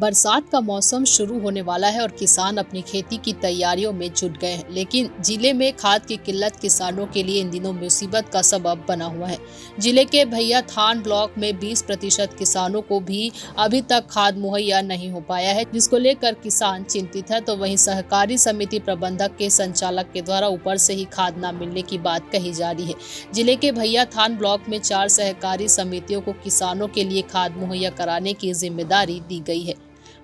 बरसात का मौसम शुरू होने वाला है और किसान अपनी खेती की तैयारियों में जुट गए हैं, लेकिन जिले में खाद की किल्लत किसानों के लिए इन दिनों मुसीबत का सबब बना हुआ है। जिले के भैया थान ब्लॉक में 20% किसानों को भी अभी तक खाद मुहैया नहीं हो पाया है, जिसको लेकर किसान चिंतित है। तो वहीं सहकारी समिति प्रबंधक के संचालक के द्वारा ऊपर से ही खाद न मिलने की बात कही जा रही है। जिले के भैया थान ब्लॉक में 4 सहकारी समितियों को किसानों के लिए खाद मुहैया कराने की जिम्मेदारी दी गई है।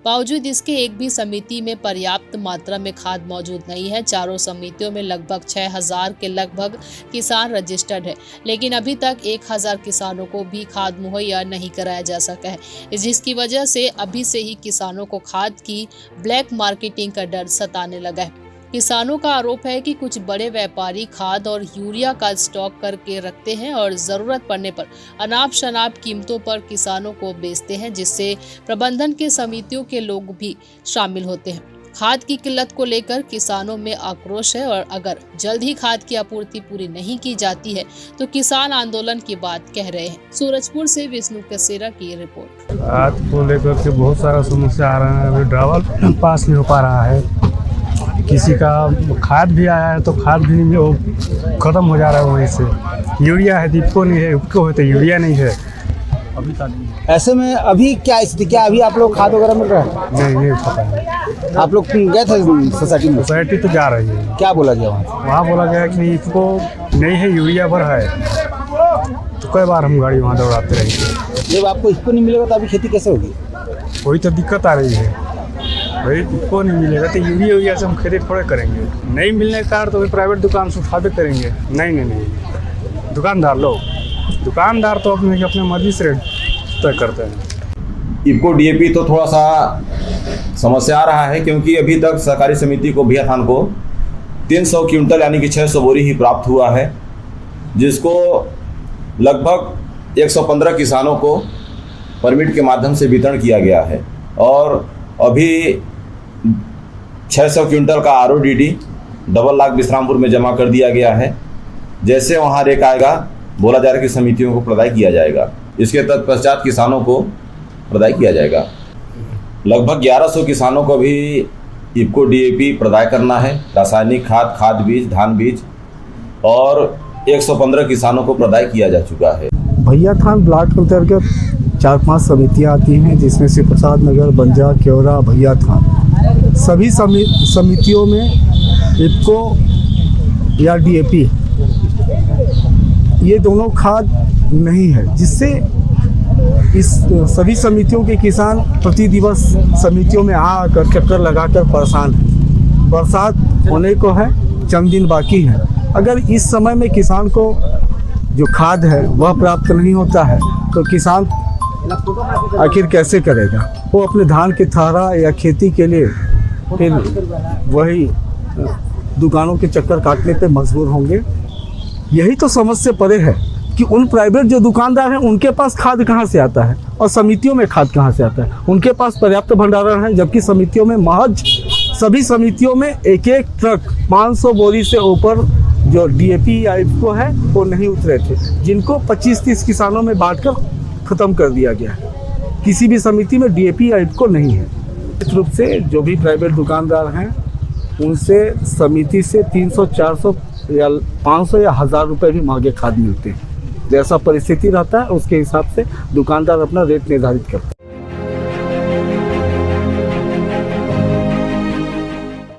बावजूद इसके एक भी समिति में पर्याप्त मात्रा में खाद मौजूद नहीं है। चारों समितियों में लगभग 6000 के लगभग किसान रजिस्टर्ड है, लेकिन अभी तक 1000 किसानों को भी खाद मुहैया नहीं कराया जा सका है, जिसकी वजह से अभी से ही किसानों को खाद की ब्लैक मार्केटिंग का डर सताने लगा है। किसानों का आरोप है कि कुछ बड़े व्यापारी खाद और यूरिया का स्टॉक करके रखते हैं और जरूरत पड़ने पर अनाप शनाप कीमतों पर किसानों को बेचते हैं, जिससे प्रबंधन के समितियों के लोग भी शामिल होते हैं। खाद की किल्लत को लेकर किसानों में आक्रोश है और अगर जल्द ही खाद की आपूर्ति पूरी नहीं की जाती है तो किसान आंदोलन की बात कह रहे हैं। सूरजपुर से विष्णु कसेरा की रिपोर्ट। खाद को लेकर के बहुत सारा समस्या आ रहा है। अभी ड्रावल पास नहीं हो पा रहा है, किसी का खाद भी आया है तो खाद भी नहीं, वो खत्म हो जा रहा है। वहीं से यूरिया है, दीपको नहीं है, उपको है तो यूरिया नहीं है। अभी ऐसे में अभी क्या स्थिति, क्या अभी आप लोग खाद वगैरह मिल रहा है? नहीं पता है। आप लोग गए थे सोसाइटी में? सोसाइटी तो जा रही है। क्या बोला गया वहाँ? बोला गया कि इसको नहीं है, यूरिया भर है। तो कई बार हम गाड़ी वहाँ दौड़ाते रहेंगे। जब आपको इसको नहीं मिलेगा तो अभी खेती कैसे होगी? वही तो दिक्कत आ रही है भाई, इसको नहीं मिलेगा तो यूरिया से हम खेती थोड़े करेंगे। नहीं मिलने का तो प्राइवेट दुकान से उठा करेंगे। नहीं, दुकानदार तो अपने मर्जी से रेट तय करते हैं। इफको डीएपी तो थोड़ा सा समस्या आ रहा है, क्योंकि अभी तक सहकारी समिति को भैया थान को 300 क्विंटल यानी कि 600 बोरी ही प्राप्त हुआ है, जिसको लगभग 115 किसानों को परमिट के माध्यम से वितरण किया गया है और अभी 600 क्विंटल का RODD डबल लाख विश्रामपुर में जमा कर दिया गया है। जैसे वहाँ रेक आएगा, बोला जा रहा है कि समितियों को प्रदाय किया जाएगा। इसके तत्पश्चात किसानों को प्रदाय किया जाएगा। लगभग 1100 किसानों को भी इफको डीएपी प्रदाय करना है, रासायनिक खाद बीज, धान बीज, और 115 किसानों को प्रदाय किया जा चुका है। भैया थान ब्लॉक के अंतर्गत 4-5 समितियाँ आती हैं, जिसमें से प्रसाद नगर, बंजा, केवरा, भैया थान। सभी समितियों में इफको या डीएपी ये दोनों खाद नहीं है, जिससे इस सभी समितियों के किसान प्रति दिवस समितियों में आकर चक्कर लगाकर परेशान हैं। बरसात होने को है, चंद दिन बाकी है। अगर इस समय में किसान को जो खाद है वह प्राप्त नहीं होता है तो किसान आखिर कैसे करेगा? वो अपने धान के थारा या खेती के लिए फिर वही दुकानों के चक्कर काटने पे मजबूर होंगे। यही तो समस्या पड़े है कि उन प्राइवेट जो दुकानदार हैं उनके पास खाद कहाँ से आता है और समितियों में खाद कहाँ से आता है? उनके पास पर्याप्त भंडारण है, जबकि समितियों में महज सभी समितियों में एक ट्रक 500 बोरी से ऊपर जो डीएपी या इफको है वो नहीं उतरे थे, जिनको 25-30 किसानों में बांटकर खत्म कर दिया गया है। किसी भी समिति में डीएपी या इफको नहीं है। निश्चित रूप से जो भी प्राइवेट दुकानदार हैं उनसे समिति से 300, 400 या 500 या 1000 रुपये भी महंगे खाद मिलते हैं। जैसा परिस्थिति रहता है उसके हिसाब से दुकानदार अपना रेट निर्धारित करता है।